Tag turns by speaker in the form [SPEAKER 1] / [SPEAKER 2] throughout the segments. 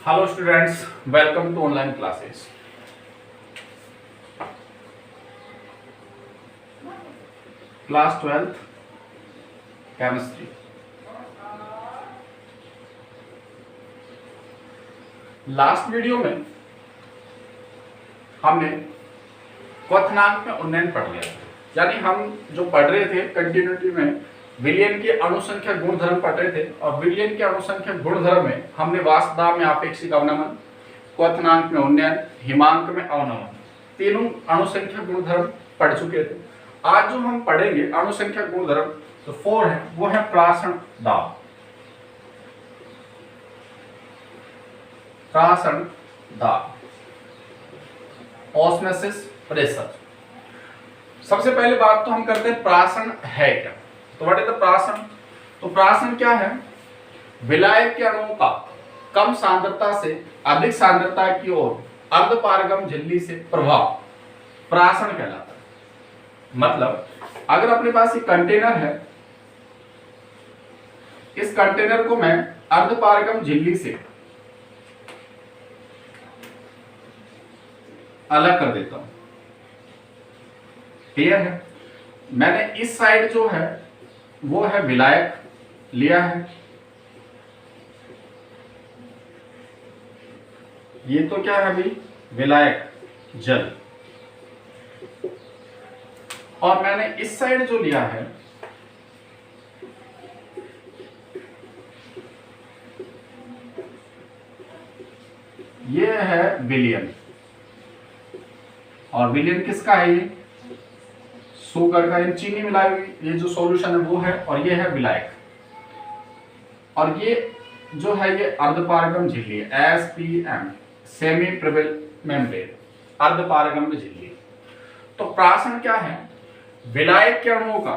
[SPEAKER 1] Hello students, welcome to online classes. Class 12th Chemistry. Last video में हमने क्वथनांक में उन्नयन पढ़ लिया, यानी हम जो पढ़ रहे थे कंटिन्यूटी में विलयन के अणुसंख्या गुणधर्म पढ़ रहे थे और विलयन के अणुसंख्या गुणधर्म में हमने वाष्पदाब में आपेक्षिक अवनमन, क्वथनांक में उन्नयन, हिमांक में अवनमन तीनों अणुसंख्या गुणधर्म पढ़ चुके थे। आज जो हम पढ़ेंगे अणुसंख्या गुणधर्म जो 4 है वो है प्रासरण दाब। प्रासरण दाब, ऑस्मोसिस प्रेशर। सबसे पहले बात तो हम करते हैं प्रासरण है क्या। तो व्हाट इज द प्रासरण? तो प्रासरण क्या है? विलायक के अणुओं का कम सांद्रता से अधिक सांद्रता की ओर अर्धपारगम झिल्ली से प्रभाव प्रासरण कहलाता है। मतलब अगर अपने पास एक कंटेनर है, इस कंटेनर को मैं अर्धपारगम झिल्ली से अलग कर देता हूं, क्लियर है। मैंने इस साइड जो है वो है विलायक लिया है, ये तो क्या है अभी विलायक जल, और मैंने इस साइड जो लिया है ये है विलयन। और विलयन किसका है? ये शुगर का, इन चीनी मिलाई हुई ये जो सॉल्यूशन है वो है, और ये है विलायक। और ये जो है ये अर्धपारगम झिल्ली है, SPM सेमी प्रिबल मेम्ब्रेन, अर्धपारगम झिल्ली। तो प्रासरण क्या है? विलायक के अणुओं का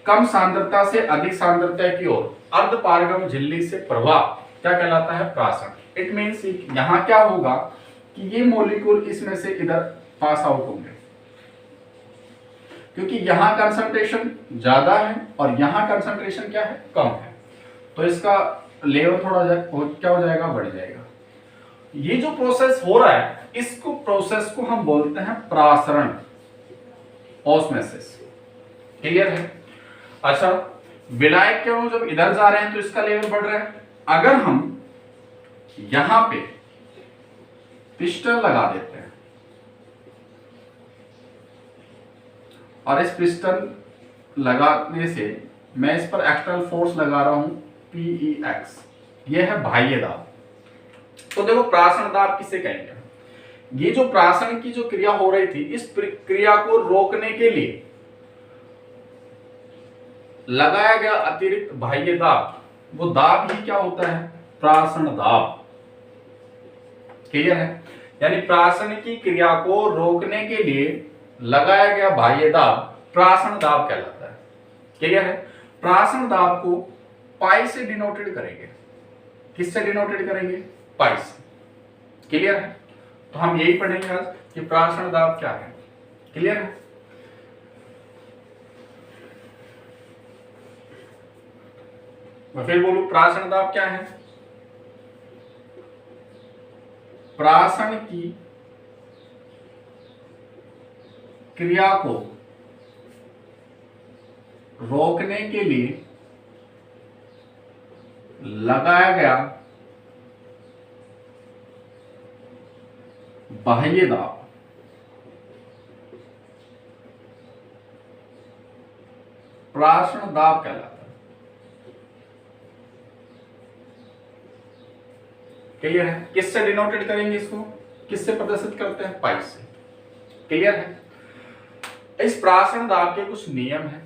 [SPEAKER 1] कम सांद्रता से अधिक सांद्रता की ओर अर्धपारगम झिल्ली से प्रभाव क्या कहलाता है? प्रासरण। इट मीन्स यहां क्या होगा कि ये मॉलिक्यूल इसमें से इधर पास आउट होंगे, क्योंकि यहां कंसंट्रेशन ज्यादा है और यहां कंसंट्रेशन क्या है? कम है। तो इसका लेवल थोड़ा क्या हो जाएगा? बढ़ जाएगा। ये जो प्रोसेस हो रहा है इसको प्रोसेस को हम बोलते हैं प्रासरण, ऑस्मोसिस। क्लियर है? अच्छा, विलायक के अणु जब इधर जा रहे हैं तो इसका लेवल बढ़ रहा है। अगर हम यहां पे पिस्टन लगा देते हैं और इस पिस्टन लगाने से मैं इस पर एक्सटर्नल फोर्स लगा रहा हूं PEX, यह है बाह्य दाब। तो देखो प्रासरण दाब किसे कहेंगे? ये जो प्रासरण की जो क्रिया हो रही थी इस क्रिया को रोकने के लिए लगाया गया अतिरिक्त बाह्य दाब, वो दाब ही क्या होता है? प्रासरण दाब। क्लियर है? यानी प्रासरण की क्रिया को रोकने के लिए लगाया गया बाह्य दाब प्रासरण दाब कहलाता है। क्लियर है? प्रासरण दाब को पाई से डिनोटेड करेंगे। किससे डिनोटेड करेंगे? पाई से। क्लियर है? तो हम यही पढ़ेंगे आज कि प्रासरण दाब क्या है। क्लियर है? मैं फिर बोलूं प्रासरण दाब क्या है? प्रासरण की क्रिया को रोकने के लिए लगाया गया बाह्य दाब प्रासरण दाब कहलाता है। क्लियर है? किससे डिनोटेड करेंगे इसको? किससे प्रदर्शित करते हैं? पाई से। क्लियर है? इस प्रासरण दाब के कुछ नियम हैं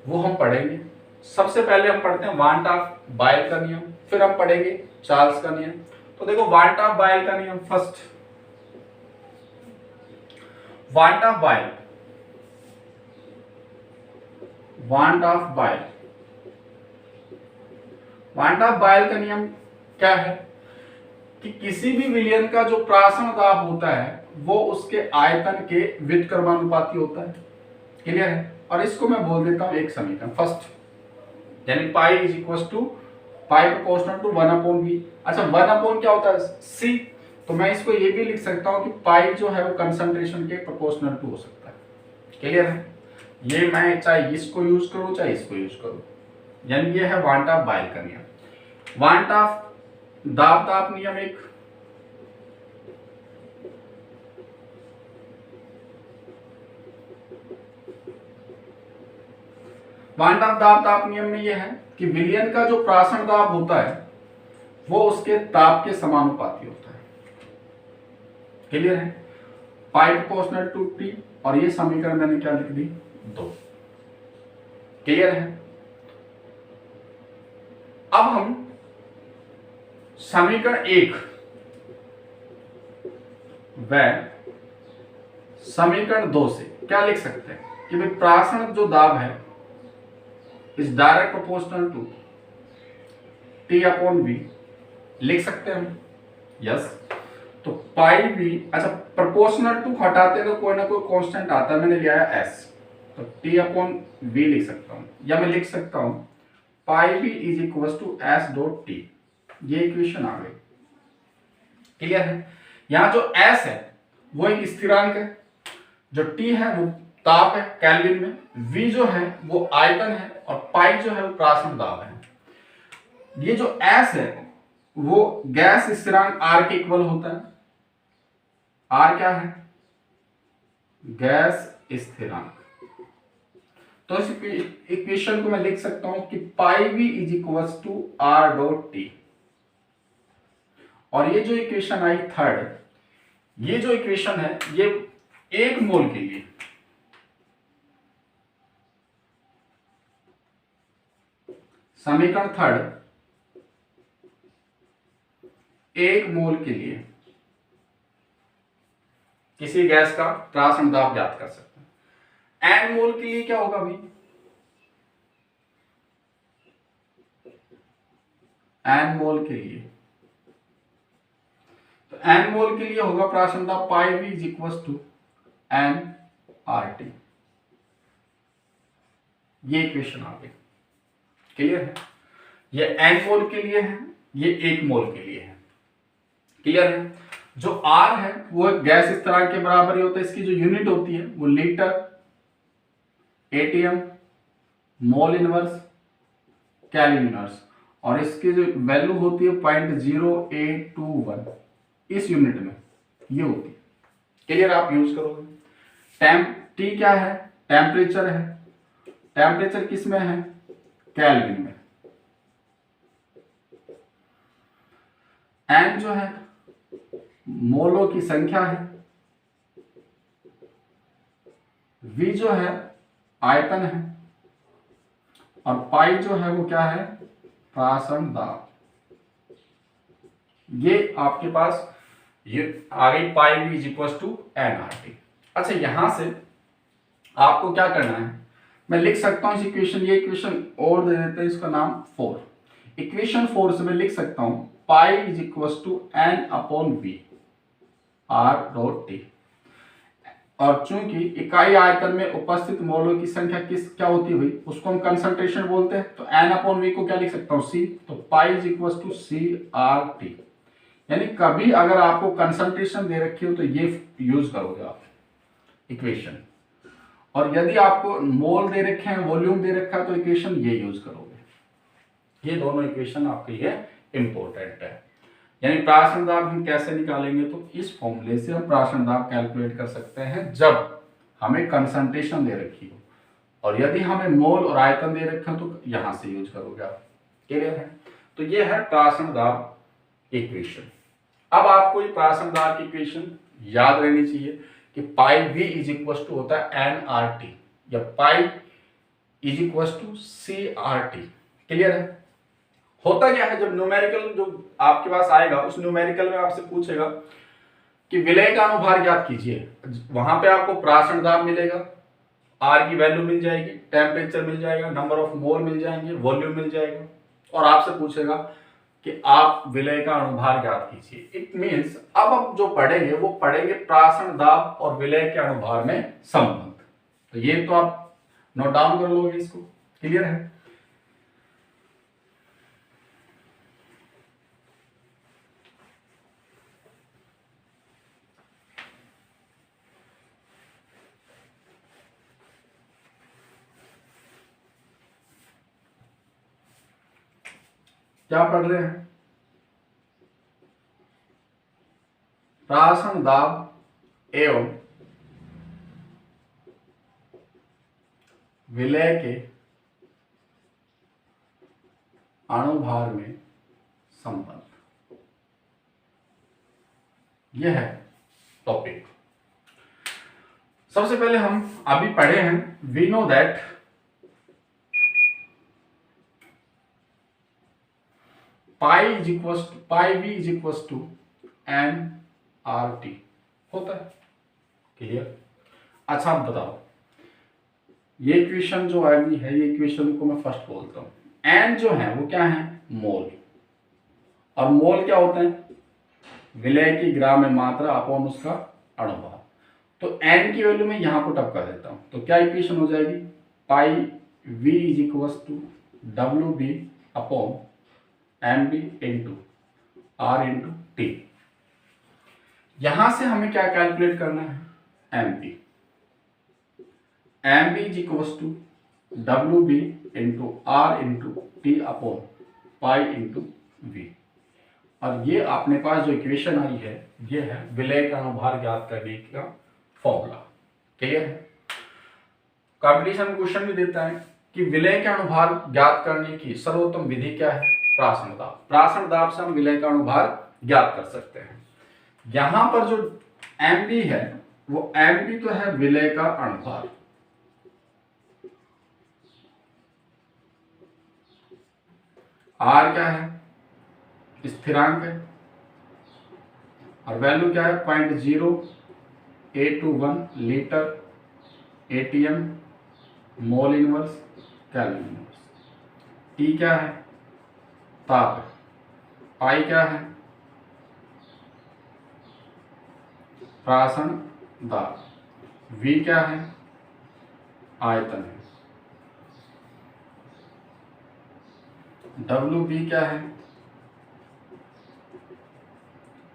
[SPEAKER 1] वो हम पढ़ेंगे। सबसे पहले हम पढ़ते हैं वांट ऑफ बायल का नियम, फिर हम पढ़ेंगे चार्ल्स का नियम। तो देखो वांट ऑफ बायल का नियम फर्स्ट। वांट ऑफ बायल, वांट ऑफ बायल, वांट ऑफ बायल का नियम क्या है कि किसी भी विलयन का जो प्रासरण दाब होता है वो उसके आयतन के व्युत्क्रमानुपाती होता है। क्लियर है? और इसको मैं बोल देता हूं एक समीकरण फर्स्ट, यानी pi is equal to pi proportional to 1/v। अच्छा 1/, क्या होता है, c, तो मैं इसको ये भी लिख सकता हूँ कि पाई जो है वो कंसंट्रेशन के प्रोपोर्शनल टू हो सकता है। क्लियर है, ये मैं चाहे इसको यूज करूँ चाहे इसको यूज करूँ, यानी ये है वांट ऑफ बायल का नियम। वांट ऑफ दाब नियम एक, वांट ऑफ दाब नियम में यह है कि विलयन का जो प्राशन दाब होता है वो उसके ताप के समानुपाती होता है। क्लियर है, पाई प्रोपोर्शनल टू टी, और ये समीकरण मैंने क्या लिख दी, 2। क्लियर है, अब हम समीकरण 1 व समीकरण 2 से क्या लिख सकते हैं कि भाई प्राशन जो दाब है is direct proportional to T/V लिख सकते हैं हम। यस, तो पाई भी, अच्छा प्रोपोर्शनल टू हटाते तो कोई ना कोई कांस्टेंट आता है, मैंने लिया है s, तो T/V लिख सकता हूं, या मैं लिख सकता हूं पाई भी इज इक्वल टू s.T। ये इक्वेशन आ गई। क्लियर है, यहां जो s है वो एक स्थिरांक है, जो t है वो ताप है केल्विन में, v जो है वो आयतन है, और पाई जो है वो प्राशन दाब है। ये जो s है वो गैस स्थिरांक r के इक्वल होता है। r क्या है, गैस स्थिरांक। तो इस इक्वेशन को मैं लिख सकता हूं कि pi v is equal to r.T। और ये जो इक्वेशन आई थर्ड, ये जो इक्वेशन है ये 1 मोल के लिए, समीकरण थर्ड 1 मोल के लिए किसी गैस का प्राशन दाब ज्ञात कर सकते हैं। n मोल के लिए क्या होगा भाई, n मोल के लिए, तो n मोल के लिए होगा प्राशन दाब pi v is equal to n/T। ये इक्वेशन आ गई। क्लियर है, ये n मोल के लिए है, ये 1 मोल के लिए है। क्लियर है, जो R है वो गैस स्थिरांक के बराबर ही होता है, इसकी जो यूनिट होती है वो litre, ATM, mole inverse, kelvin inverse, और इसकी जो वैल्यू होती है 0.0821 इस यूनिट में ये होती है। क्लियर, आप यूज करोगे। T क्या है, टेम्परेचर है, टेम्परेचर किस में है, केल्विन में। n जो है मोलों की संख्या है, v जो है आयतन है, और पाई जो है वो क्या है, प्राशन दाब। ये आपके पास ये आ गई pi v is equal to n/T। अच्छा यहां से आपको क्या करना है, मैं लिख सकता हूं इस इक्वेशन, ये इक्वेशन और दे देते हैं, इसका नाम 4। इक्वेशन 4 से मैं लिख सकता हूं पाई is equal to n/v r.T। और चूंकि इकाई आयतन में उपस्थित मोलों की संख्या क्या होती है भाई, उसको हम कंसंट्रेशन बोलते हैं, तो n/v को क्या लिख सकता हूं, c, तो पाई इज इक्वल टू c/T। यानी कभी अगर आपको कंसंट्रेशन दे रखी हो तो ये यूज करोगे आप इक्वेशन, और यदि आपको मोल दे रखे हैं, वॉल्यूम दे रखा है, तो इक्वेशन ये यूज करोगे। ये दोनों इक्वेशन आपके लिए इंपॉर्टेंट है। यानी प्राशन दाब हम कैसे निकालेंगे, तो इस फॉर्मूले से हम प्राशन दाब कैलकुलेट कर सकते हैं जब हमें कंसंट्रेशन दे रखी हो, और यदि हमें मोल और आयतन दे रखे हो तो यहां से यूज करोगे आप। क्लियर है, तो ये है प्राशन दाब इक्वेशन। अब आपको ये प्राशन दाब की इक्वेशन याद रहनी चाहिए कि pi v is equal to होता है n/T, या pi is equal to c/T। Clear है, होता क्या है, जब न्यूमेरिकल जो आपके पास आएगा उस न्यूमेरिकल में आपसे पूछेगा कि विलय का अनुभार ज्ञात कीजिए, वहां पे आपको प्राशन दाब मिलेगा, R की वैल्यू मिल जाएगी, टेम्परेचर मिल जाएगा, नंबर ऑफ मोल मिल जाएंगे, वॉल्यूम मिल जाएगा, और आपसे पूछेगा कि आप विलय का अनुभार ज्ञात कीजिए। इट मीन्स अब हम जो पढ़ेंगे वो पढ़ेंगे प्राशन दाब और विलय के अनुभार में संबंध। तो ये तो आप नोट डाउन कर लोगे इसको। क्लियर है, क्या पढ़ रहे हैं? प्राशन दाब एवं विलय के अणुभार में संबंध, यह है टॉपिक। सबसे पहले हम अभी पढ़े हैं, we know that pi V is equal to N R T होता है। क्लियर? अच्छा आप बताओ, ये इक्वेशन जो आएगी है, ये इक्वेशन को मैं फर्स्ट बोलता हूँ। एन जो है वो क्या है? मोल। और मोल क्या होता है? विलय की ग्राम में मात्रा अपॉन उसका अणुभार। तो एन की वैल्यू मैं यहां पुट अप कर देता हूं, तो क्या इक्वेशन हो जाएगी? Pi V is equal to W B upon M B into R into T. यहां से हमें क्या कैलकुलेट करना है? M B. M B is equal to W B into R into T upon pi into V. और ये अपने पास जो इक्वेशन आई है, ये है विलय का अणुभार ज्ञात करने का फॉर्मूला। क्लियर है? कॉम्पिटिशन क्वेश्चन भी देता है कि विलय के अणुभार ज्ञात करने की सर्वोत्तम विधि क्या है? प्राशन दाब। प्राशन दाब से हम विलय का अणुभार ज्ञात कर सकते हैं। यहां पर जो एम बी है, वो एम बी तो है विलय का अणुभार, आर क्या है? स्थिरांक है, और वैल्यू क्या है? 0.0821 litre ATM mole inverse kelvin inverse. T क्या है? ताप है। पाई क्या है? प्राशन दाब। वी क्या है? आयतन है। डब्ल्यू बी क्या है?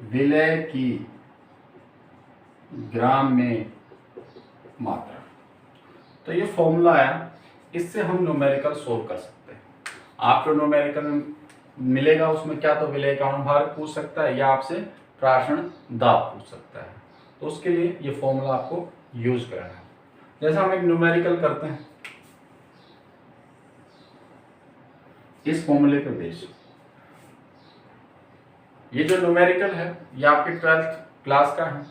[SPEAKER 1] विलय की ग्राम में मात्रा। तो ये फॉर्मूला आया, इससे हम न्यूमेरिकल सोल्व कर सकते हैं। आपको न्यूमेरिकल मिलेगा, उसमें क्या तो विलय का अणुभार पूछ सकता है या आपसे प्राशन दाब पूछ सकता है। तो उसके लिए ये फॉर्मूला आपको यूज करना है। जैसे हम एक न्यूमेरिकल करते हैं इस फॉर्मूले पे बेस। ये जो न्यूमेरिकल है ये आपके 12th क्लास का है।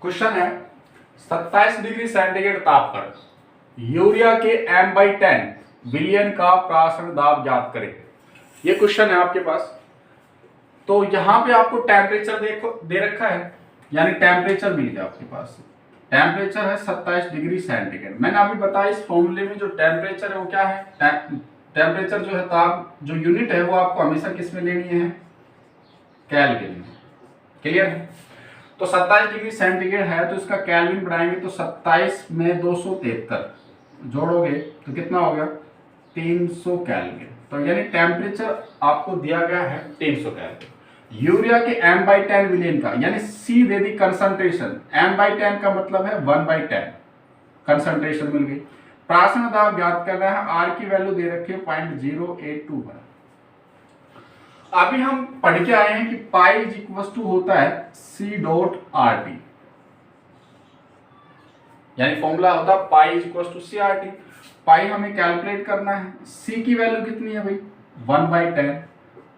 [SPEAKER 1] क्वेश्चन है 27 डिग्री सेंटीग्रेड ताप पर यूरिया के m/10 बिलियन का प्राशन दाब ज्ञात करें। ये क्वेश्चन है आपके पास। तो यहां पे आपको टेम्परेचर देखो दे रखा है, यानी टेम्परेचर भी है आपके पास। टेम्परेचर है 27 डिग्री सेंटीग्रेड। मैंने अभी बताया इस फॉर्मूले में जो टेम्परेचर है वो क्या है? टेम्परेचर जो है, ताप जो यूनिट है वो आपको हमेशा किस में लेनी है? केल्विन में। क्लियर है? तो 27 डिग्री सेंटीग्रेड है तो इसका केल्विन बढ़ाएंगे तो 27 में 273 जोड़ोगे तो कितना हो गया? 300 केल्विन। तो यानी टेम्परेचर आपको दिया गया है 300 केल्विन। यूरिया के m/10 बिलियन का, यानी सी दे दी कंसंट्रेशन। m/10 का मतलब है 1/10 कंसंट्रेशन मिल गई। प्राशन दाब ज्ञात करना है, आर की वैल्यू दे रखी है 0.0821। अभी हम पढ़ के आए हैं कि पाई इज इक्वल टू होता है C.RT, यानी फॉर्मूला होता है pi is equal to CRT। Pi हमें कैलकुलेट करना है। C की वैल्यू कितनी है भाई? 1/10।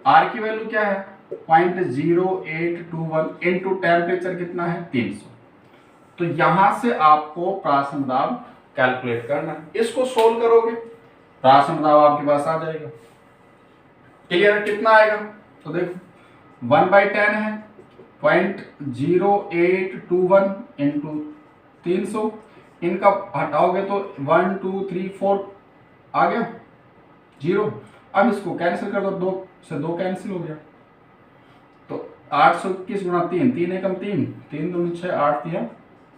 [SPEAKER 1] R की वैल्यू क्या है? 0.0821 इंटू टेम्परेचर कितना है? 300। तो यहां से आपको प्राशन दाब कैलकुलेट करना है। इसको सोल्व करोगे, प्राशन दाब आपके पास आ जाएगा। क्लियर? कितना आएगा? तो देखो 1/10 है, 0.0821 इंटू 300। इनका हटाओगे तो 1 2 3 4 आ गया 0। अब इसको कैंसिल कर दो, 2 से 2 कैंसिल हो गया। तो 821 गुणा 3, 3 एकम 3, 3 दूनी 6, 8 3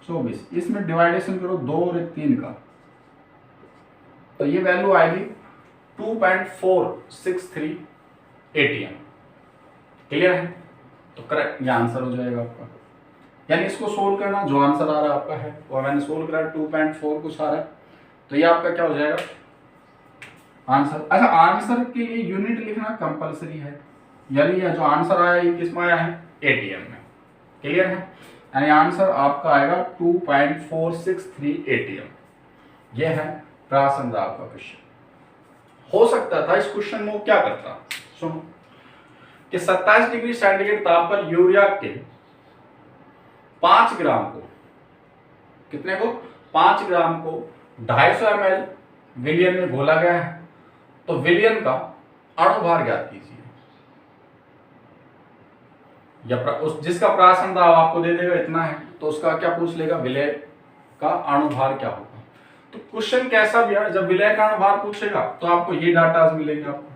[SPEAKER 1] 24। इसमें डिवाइडेशन करो 2 और 3 का, तो ये वैल्यू आएगी 2.463 ATM। क्लियर है? तो करेक्ट ये आंसर हो जाएगा आपका। यानी इसको सोल्व करना, जो आंसर आ रहा है आपका है वो मैंने सोल्व करा, 2.4 कुछ आ रहा है। तो ये आपका क्या हो जाएगा आंसर। अच्छा, आंसर के लिए यूनिट लिखना कंपलसरी है, यानी ये जो आंसर आया ये किस में आया है एटीएम में। क्लियर है, यानी आंसर आपका आएगा 2.463 एटीएम। ये है प्राशन दाब का क्वेश्चन। हो सकता था इस क्वेश्चन में वो क्या करता, सुनो कि 27 डिग्री सेंटीग्रेड ताप पर यूरिया के 5 ग्राम को, कितने को 5 ग्राम को 250 ml विलियन में घोला गया है, तो विलियन का अणुभार ज्ञात कीजिए। या उस जिसका प्राशन दाब आपको दे देगा इतना है, तो उसका क्या पूछ लेगा विलय का अणुभार क्या होगा। तो क्वेश्चन कैसा भी है, जब विलय का अणुभार पूछेगा तो आपको ये डाटा मिलेंगे आपको,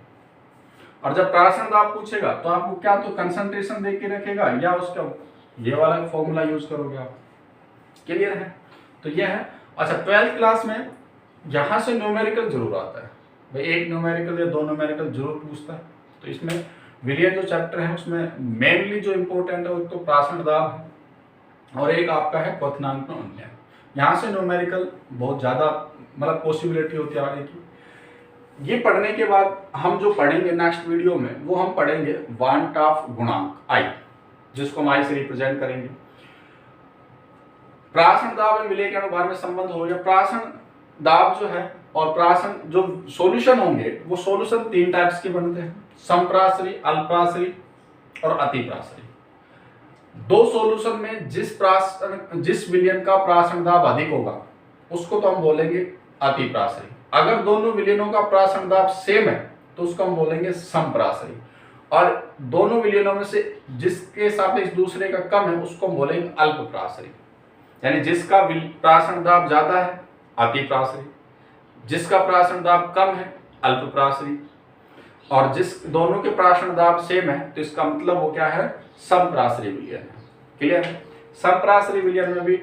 [SPEAKER 1] और जब प्राशन दाब पूछेगा तो आपको क्या तो कंसंट्रेशन दे के रखेगा या उसका ये वाला फॉर्मूला यूज करोगे आप। क्लियर है, तो ये है। अच्छा, 12th क्लास में यहां से न्यूमेरिकल जरूर आता है भाई, एक न्यूमेरिकल या 2 न्यूमेरिकल जरूर पूछता है। तो इसमें विलियन जो चैप्टर है उसमें मेनली जो इंपॉर्टेंट है वो तो प्राशन दाब है और एक आपका है क्वथनांक में उन्नयन। यहाँ से न्यूमेरिकल बहुत ज़्यादा मतलब पॉसिबिलिटी होती है आने की। ये पढ़ने के बाद हम जो पढ़ेंगे नेक्स्ट वीडियो में वो हम पढ़ेंगे वांट ऑफ गुणांक आई, जिसको हम आई से रिप्रेजेंट करेंगे। प्राशन दाब और विलय के अणुभार में संबंध हो गया। प्राशन दाब जो है और प्राशन जो सॉल्यूशन होंगे वो सॉल्यूशन 3 टाइप्स के बनते हैं, समप्राशरी, अल्पप्राशरी और अतिप्राशरी। 2 सॉल्यूशन में जिस विलयन का प्राशन दाब अधिक होगा उसको तो हम बोलेंगे अतिप्राशरी। अगर दोनों विलयनों का प्राशन दाब सेम है तो उसको हम बोलेंगे समप्राशरी, और दोनों विलयनों में से जिसके सापेक्ष दूसरे का कम है उसको हम बोलेंगे अल्पप्राशरी। यानी जिसका प्राशन दाब ज्यादा है अतिप्राशरी, जिसका प्राशन दाब कम है अल्पप्राशरी, और जिस दोनों के प्राशन दाब सेम है तो इसका मतलब वो क्या है समप्राशरी विलयन है। क्लियर है, समप्राशरी विलयन में भी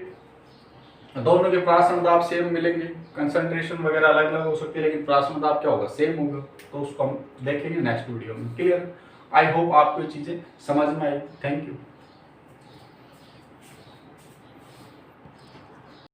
[SPEAKER 1] दोनों के प्राशन दाब सेम मिलेंगे, कंसंट्रेशन वगैरह अलग अलग हो सकती है लेकिन प्राशन दाब क्या होगा सेम होगा। तो उसको हम देखेंगे नेक्स्ट वीडियो में। क्लियर, आई होप आपको ये चीजें समझ में आई। Thank you.